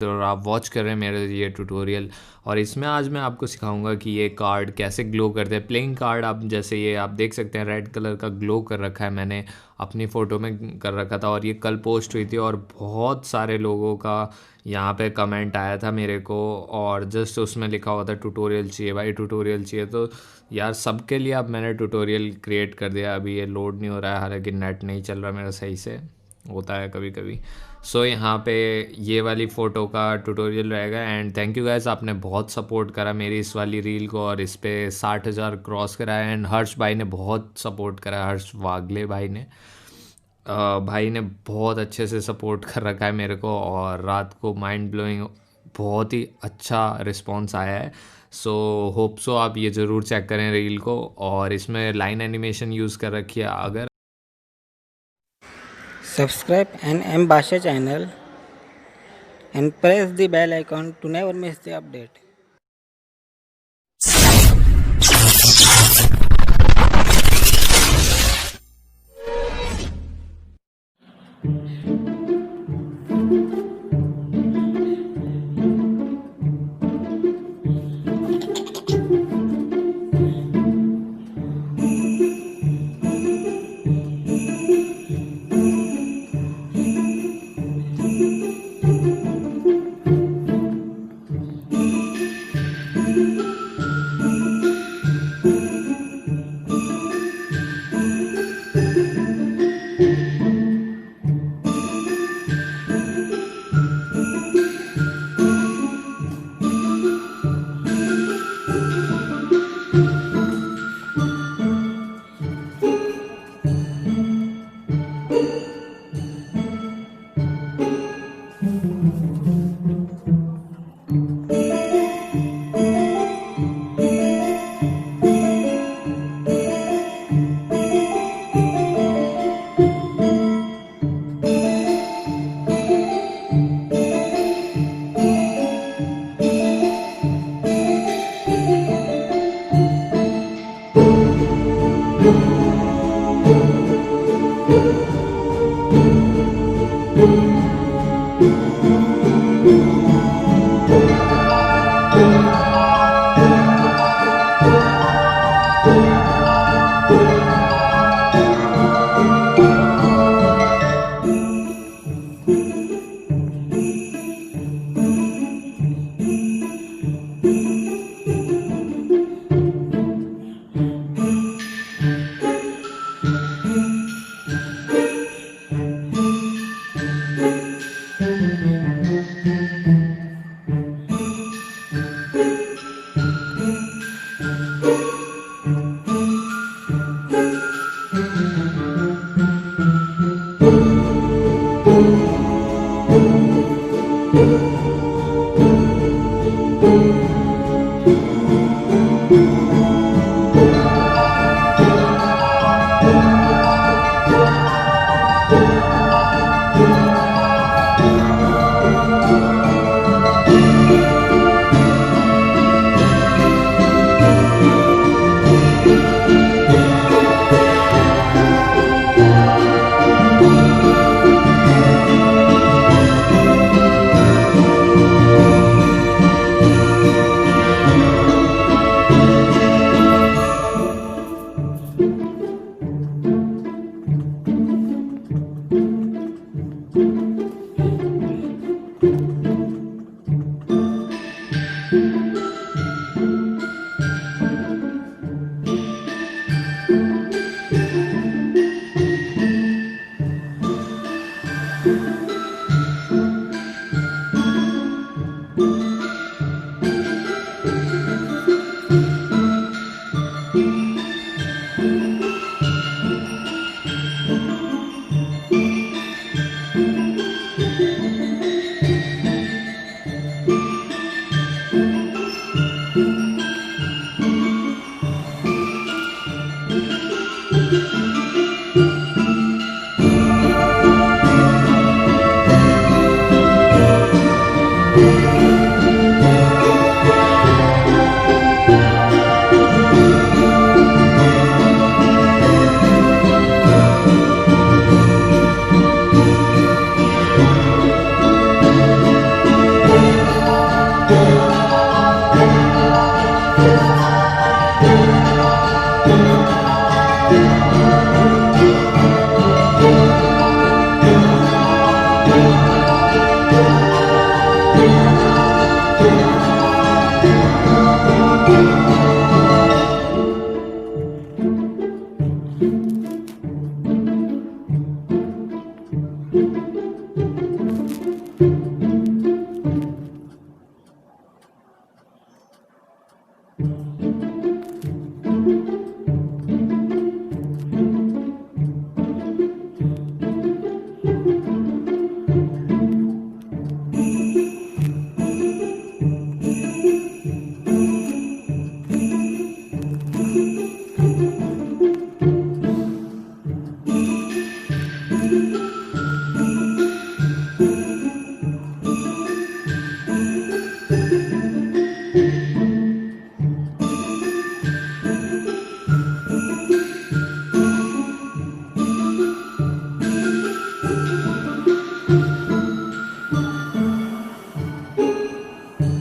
और आप वॉच कर रहे हैं मेरा ये ट्यूटोरियल। और इसमें आज मैं आपको सिखाऊंगा कि ये कार्ड कैसे ग्लो करते हैं। प्लेइंग कार्ड आप जैसे ये आप देख सकते हैं रेड कलर का ग्लो कर रखा है, मैंने अपनी फ़ोटो में कर रखा था और ये कल पोस्ट हुई थी और बहुत सारे लोगों का यहाँ पे कमेंट आया था मेरे को। और जस्ट उसमें लिखा हुआ था ट्यूटोरियल चाहिए भाई, ट्यूटोरियल चाहिए। तो यार सबके लिए अब मैंने ट्यूटोरियल क्रिएट कर दिया। अभी ये लोड नहीं हो रहा है, हालांकि नेट नहीं चल रहा मेरा सही से, होता है कभी कभी। सो यहाँ पे ये वाली फ़ोटो का ट्यूटोरियल रहेगा। एंड थैंक यू गाइस, आपने बहुत सपोर्ट करा मेरी इस वाली रील को और इस पे 60,000 क्रॉस करा है। एंड हर्ष भाई ने बहुत सपोर्ट करा है, हर्ष वागले भाई ने भाई ने बहुत अच्छे से सपोर्ट कर रखा है मेरे को। और रात को माइंड ब्लोइंग बहुत ही अच्छा रिस्पॉन्स आया है। सो होप सो आप ये ज़रूर चेक करें रील को। और इसमें लाइन एनिमेशन यूज़ कर रखी है। अगर Subscribe and M Basha channel and press the bell icon to never miss the update.